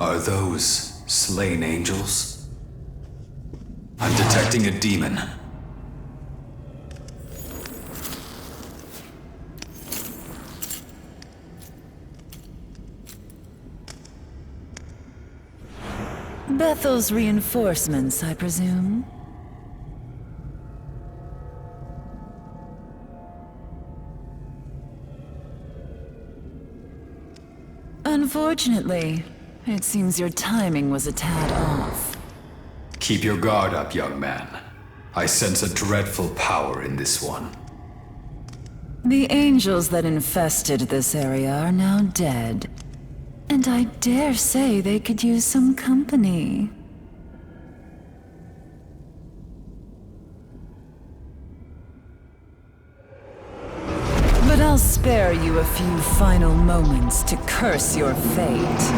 Are those slain angels? I'm detecting a demon. Bethel's reinforcements, I presume? Unfortunately, it seems your timing was a tad off. Keep your guard up, young man. I sense a dreadful power in this one. The angels that infested this area are now dead. And I dare say they could use some company. But I'll spare you a few final moments to curse your fate.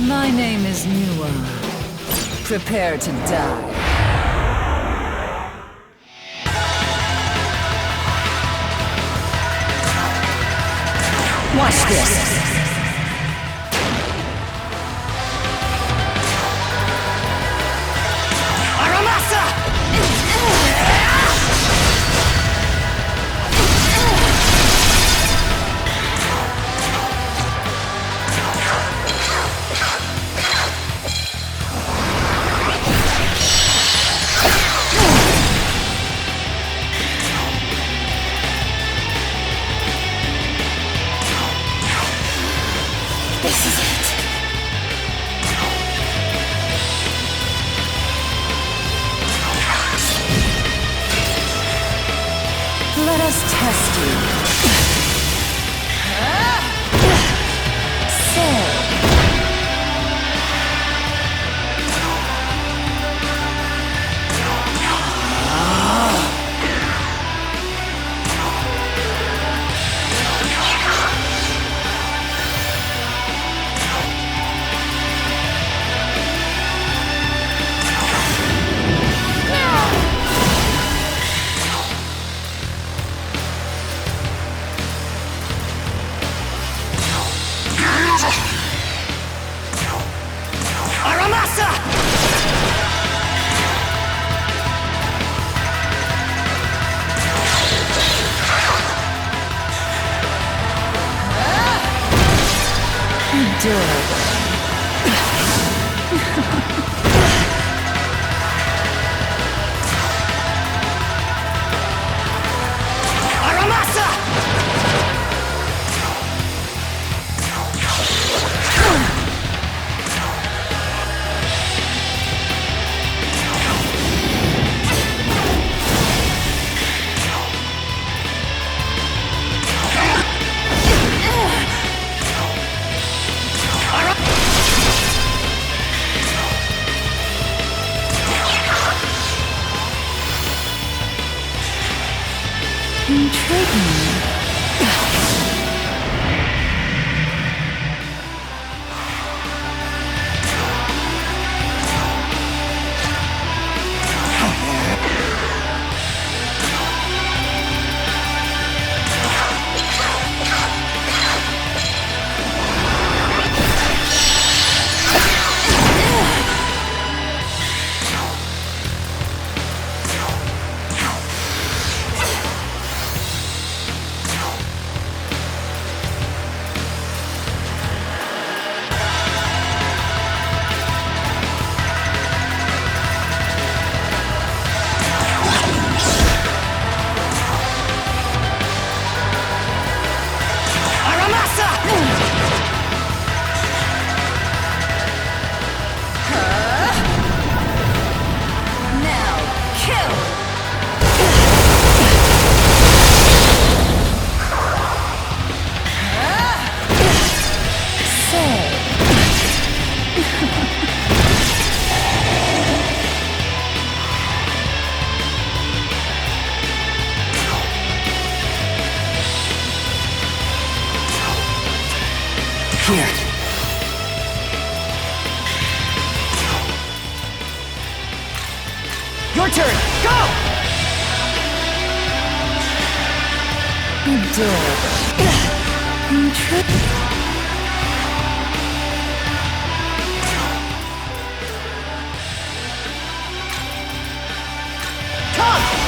My name is Nuwa. Prepare to die. Watch this! This is it. Let us test you. So. Intriguing. Here. Your turn! Go! Adorable. Come!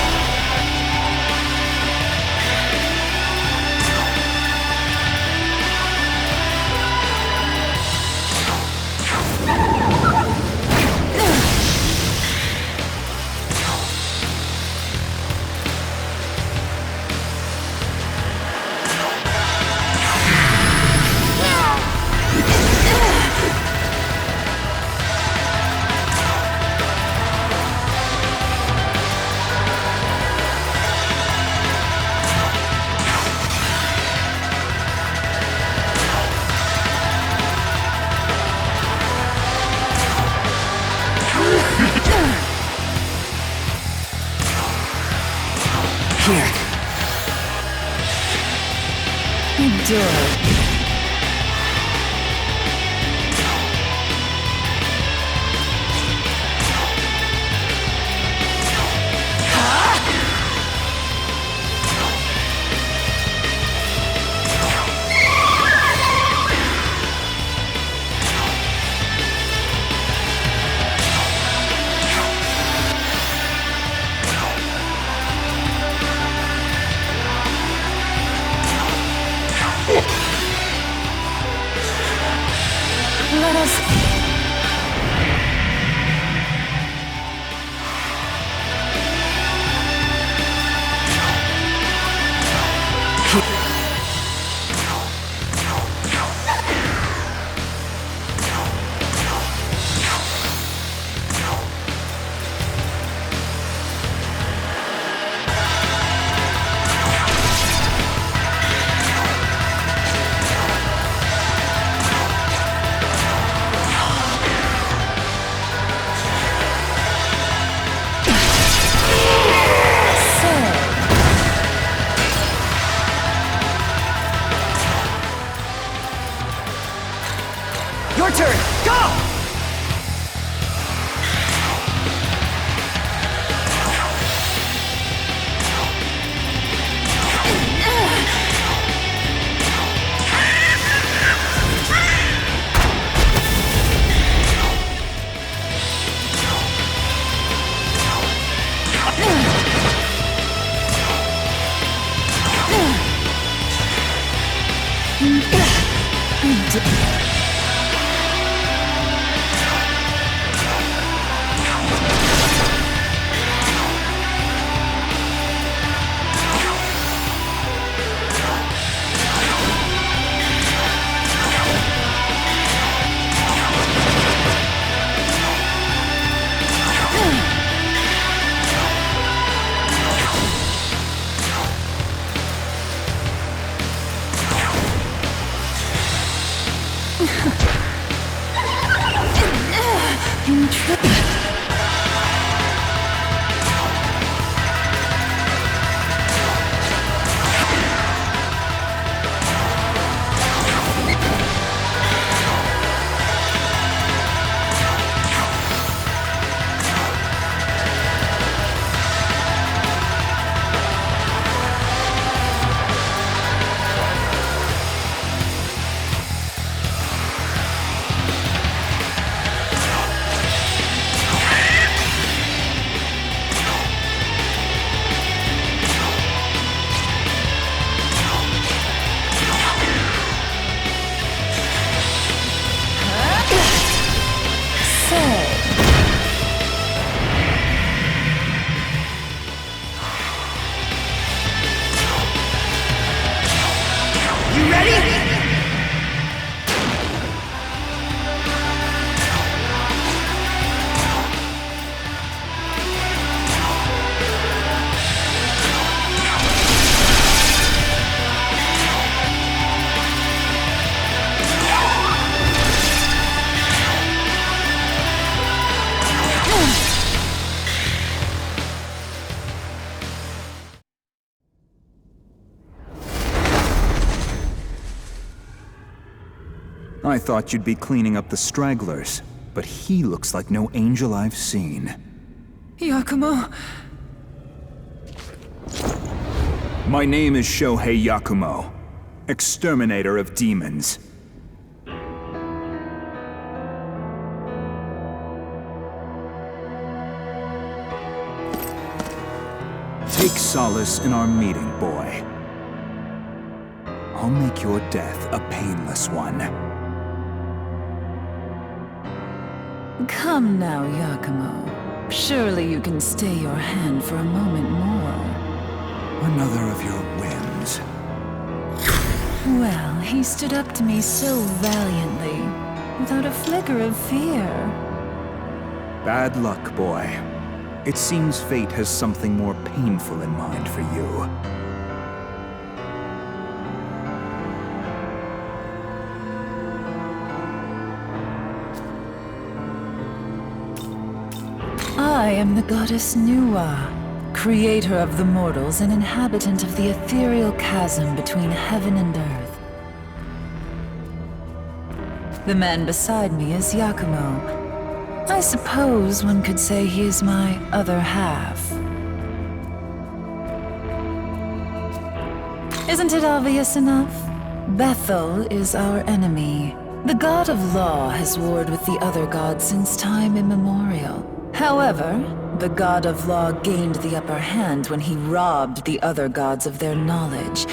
Here. Adorable. Let us... Your turn! Go! I thought you'd be cleaning up the stragglers, but he looks like no angel I've seen. Yakumo... My name is Shohei Yakumo, exterminator of demons. Take solace in our meeting, boy. I'll make your death a painless one. Come now, Yakumo. Surely you can stay your hand for a moment more. Another of your whims. Well, he stood up to me so valiantly, without a flicker of fear. Bad luck, boy. It seems fate has something more painful in mind for you. I am the goddess Nuwa, creator of the mortals and inhabitant of the ethereal chasm between heaven and earth. The man beside me is Yakumo. I suppose one could say he is my other half. Isn't it obvious enough? Bethel is our enemy. The god of law has warred with the other gods since time immemorial. However, the god of law gained the upper hand when he robbed the other gods of their knowledge,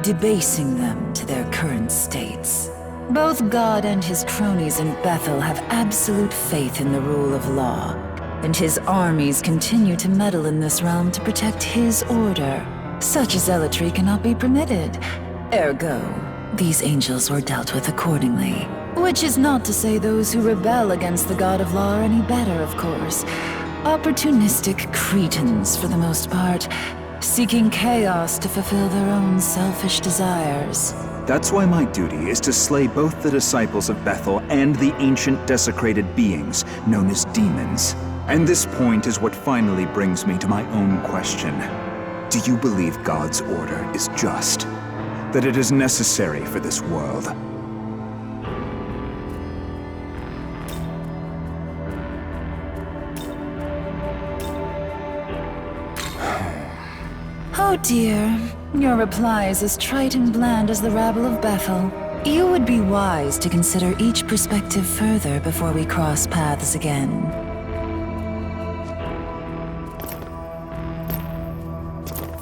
debasing them to their current states. Both God and his cronies in Bethel have absolute faith in the rule of law, and his armies continue to meddle in this realm to protect his order. Such zealotry cannot be permitted. Ergo, these angels were dealt with accordingly. Which is not to say those who rebel against the god of law are any better, of course. Opportunistic cretins, for the most part, seeking chaos to fulfill their own selfish desires. That's why my duty is to slay both the disciples of Bethel and the ancient desecrated beings known as demons. And this point is what finally brings me to my own question. Do you believe God's order is just? That it is necessary for this world? Oh dear, your reply is as trite and bland as the rabble of Bethel. You would be wise to consider each perspective further before we cross paths again.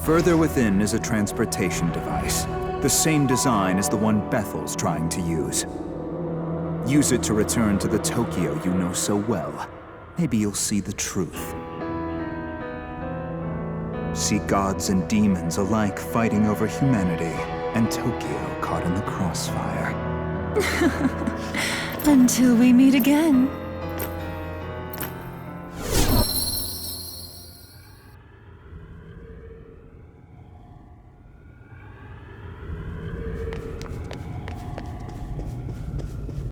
Further within is a transportation device, the same design as the one Bethel's trying to use. Use it to return to the Tokyo you know so well. Maybe you'll see the truth. See gods and demons alike fighting over humanity, and Tokyo caught in the crossfire. Until we meet again.